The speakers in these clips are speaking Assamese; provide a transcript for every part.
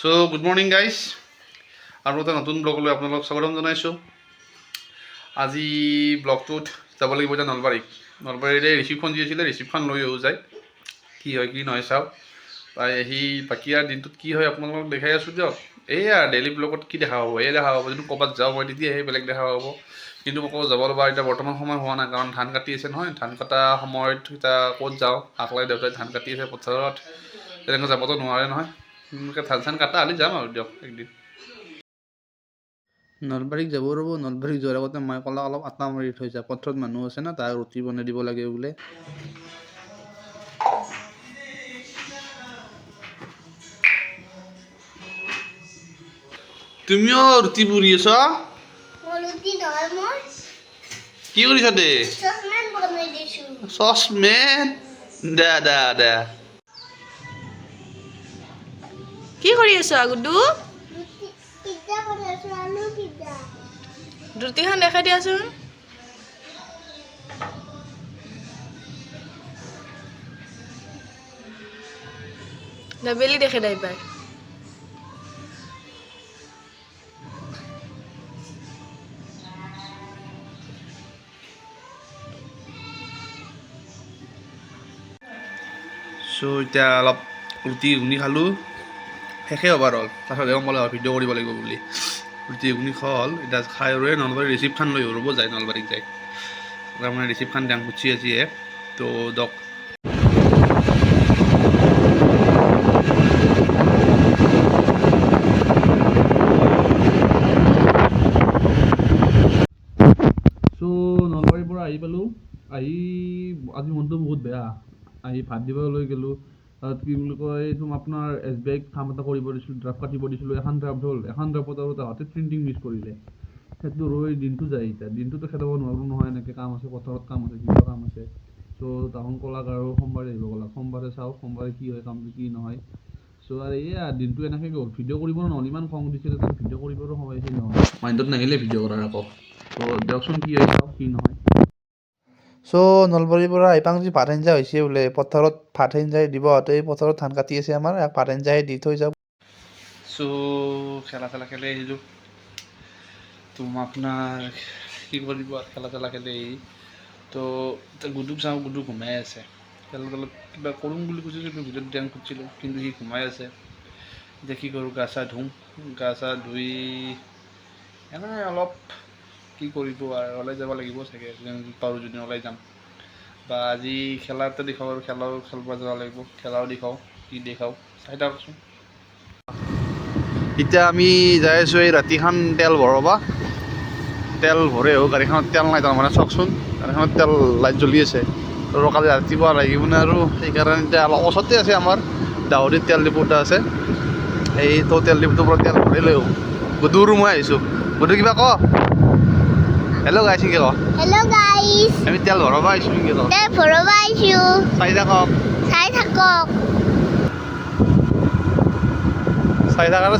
সো গুড মৰ্ণিং গাইজ, আৰু এটা নতুন ব্লগলৈ আপোনালোকক স্বাগতম জনাইছোঁ। আজি ব্লগটোত যাব লাগিব এতিয়া নলবাৰীৰে ৰিচিপ্টখন যি আছিলে ৰিচিপ্টখন লৈ যায় কি হয় কি নহয় চাওক। আহি বাকী আৰু দিনটোত কি হয় আপোনালোকক দেখাই আছোঁ দিয়ক। এইয়া ডেইলি ব্লগত কি দেখা পাব, এই দেখা পাব যদি ক'ৰবাত যাওঁ মই তেতিয়াহে বেলেগ দেখা পাব। কিন্তু ক'ৰবাত যাব লগা এতিয়া বৰ্তমান সময় হোৱা নাই, কাৰণ ধান কাটি আছে নহয়। ধান কটা সময়ত এতিয়া ক'ত যাওঁ, আকলাই দেউতাই ধান কাটি আছে পথাৰত, তেনেকৈ যাবতো নোৱাৰে নহয়। ধান চান কাটা হ'লে যাম আৰু দিয়ক একদিন। নলবাৰীক যাব ৰ'ব। নলবাৰীক যোৱাৰ আগতে মই ক'লা অলপ আটা মাৰি থৈ যায়, পথাৰত মানুহ আছে না, তাৰ ৰুটি বনাই দিব লাগে বোলে। তুমিও ৰুটি পুৰি আছ? কি কৰিছা দে? চচমেন দে দে দে। কি কৰি আছ গুড্ডু? ৰুটিখন দেখাই দিয়াচোন। বেলি দেখে নাই পাই। চ' এতিয়া অলপ ৰুটি ঘুগুনি খালোঁ, শেষেই হ'ব হ'ল। তাৰপিছত গম পালোঁ ভিডিঅ' কৰিব লাগিব বুলি। ৰুটি ঘুগুনি খোৱা হ'ল, এতিয়া খাই আৰু নলবাৰীৰ ৰিচিপ্টখন লৈ ৰ'ব যায়, নলবাৰীক যায় তাৰমানে ৰিচিপ্টখন দাম খুচি আজিহে তো দক। চ' নলবাৰীৰ পৰা আহি পালোঁ। আহি আজি মনটো বহুত বেয়া। আহি ভাত দিবলৈ গ'লোঁ, তাত কি বুলি কয় এইটো আপোনাৰ SBI কাম এটা কৰিব দিছিলোঁ, ড্ৰাফ্ট কাটিব দিছিলোঁ। এখন ড্ৰাফ্ট হ'ল, এখন ড্ৰাফ্টত আৰু তাহাঁতে প্ৰিণ্টিং মিছ কৰিলে। সেইটো ৰৈ দিনটো যায়। এতিয়া দিনটোতো খেদাব নোৱাৰোঁ নহয়, এনেকৈ কাম আছে পথাৰত, কাম আছে কিবা কাম আছে। চ' তাহোন ক'লাক আৰু সোমবাৰে আহিব ক'লাক। সোমবাৰে চাওঁ সোমবাৰে কি হয় কামটো কি নহয়। চ' আৰু এইয়া দিনটো এনেকৈ গ'ল। ভিডিঅ' কৰিব নহ'ল, ইমান খং দিছিলে তাত, ভিডিঅ' কৰিবৰো সময় সেই নহয়, মাইণ্ডত নাহিলে ভিডিঅ' কৰাৰ আকৌ। ত' দিয়কচোন কি হয় চাওঁ কি নহয়। চ' নলবাৰীৰ পৰা আহি পাওঁ যি ভাত আঞ্জা হৈছে বোলে, পথাৰত ভাত আঞ্জাই দিব। এই পথাৰত ধান কাটি আছে আমাৰ, ভাত আঞ্জাই দি থৈ যাওঁ। চ' খেলা খেলি আহিলোঁ। তো আপোনাৰ কি কৰিব আৰু, খেলা খেলি তো এতিয়া গুডুক চাওঁ, গুডু ঘুমাই আছে। খেলা কিবা কৰিম বুলি খুজিছিলোঁ, ভিডিঅ'ত দিয়া খুজিছিলোঁ, কিন্তু সি ঘুমাই আছে। এতিয়া কি কৰোঁ, গা চা ধুওঁ, গা চা ধুই এনেই অলপ কি কৰিব আৰু ওলাই যাব লাগিব চাগে, পাৰোঁ যদি ওলাই যাম। বা আজি খেলা এটা দেখাওঁ আৰু খেলাও খেলিব যাব লাগিব, খেলাও দেখাওঁ কি দেখাওঁ চাই থাকচোন। এতিয়া আমি যাই আছোঁ এই ৰাতিখন তেল ভৰাব। তেল ভৰে আহোঁ, গাড়ীখনত তেল নাই তাৰমানে চাওকচোন, গাড়ীখনত তেল লাইট জ্বলি আছে। আৰু কালি ৰাতিপুৱা লাগিব নে আৰু সেইকাৰণে এতিয়া অলপ ওচৰতে আছে আমাৰ দাউৰিত তেল ডিপু এটা আছে, এইটো তেল ডিপুটোৰ পৰা তেল ভৰাই লৈ আহোঁ। গুডু আৰু মই আহিছোঁ। গুডু কিবা ক। হেল্ল' গাইছ কি ক? হেল্ল' গাইছ, আমি তেল ভৰাব আহিছোঁ নেকি? ক তেল ভৰাব আহিছোঁ, চাই থাকক চাই থাকক।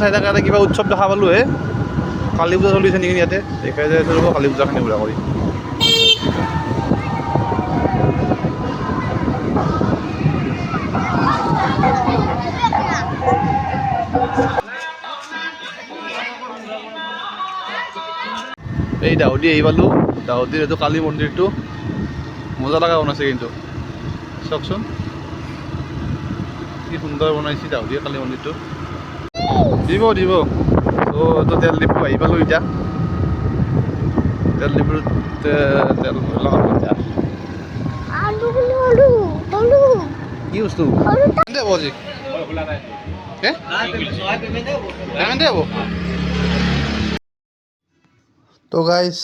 চাই থাকাতে কিবা উৎসৱ দেখা পালোঁ হে। কালী পূজা চলিছে নেকি ইয়াতে, দেখাই যাই আছোঁ ৰ'ব কালী পূজাখিনি পুৰা কৰি। এই দাউদি আহি পালোঁ। দাউদিৰ এইটো কালী মন্দিৰটো মজা লগা বনাইছে কিন্তু চাওকচোন, কি সুন্দৰ বনাইছে দাউদিৰ কালী মন্দিৰটো। দিব ত' এইটো তেল ডিপু আহি পালোঁ এতিয়া। তেল ডিপুত তেল ভৰাম এতিয়া। কি বস্তু হ'ব আজি হ'ব। তো গাইজ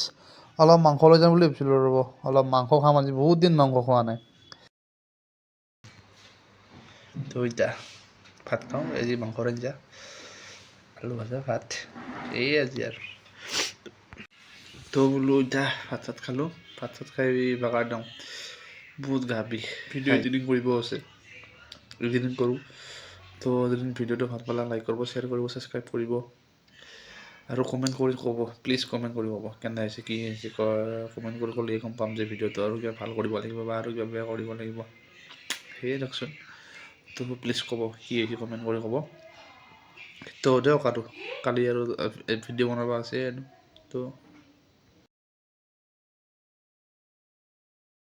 অলপ মাংস লৈ যাম বুলি ভাবিছিলোঁ ৰ'ব, অলপ মাংস খাম আজি, বহুত দিন মাংস খোৱা নাই। তো এতিয়া ভাত খাওঁ, আজি মাংসৰ আঞ্জা, আলু ভাজা, ভাত, এই আজি আৰু। তো বোলো এতিয়া ভাত চাত খালোঁ, ভাত চাত খাই বাগাৰ দিওঁ, বহুত গা বিষ। ভিডিঅ' এডিটিং কৰিব আছে, এডিটিং কৰোঁ। তো যদি ভিডিঅ'টো ভাল পালে লাইক কৰিব, শ্বেয়াৰ কৰিব, ছাবস্ক্ৰাইব কৰিব আৰু কমেণ্ট কৰি ক'ব, প্লিজ কমেণ্ট কৰি ক'ব কেনে হৈছে কি হৈছে। কমেণ্ট কৰি ক'লেই গম পাম যে ভিডিঅ'টো আৰু কিবা ভাল কৰিব লাগিব বা আৰু কিবা বেয়া কৰিব লাগিব, সেয়ে দিয়কচোন। তো প্লিজ ক'ব কি হৈছে, কমেণ্ট কৰি ক'ব। তো দিয়ক আৰু কালি আৰু ভিডিঅ' বনাব আছে আৰু তো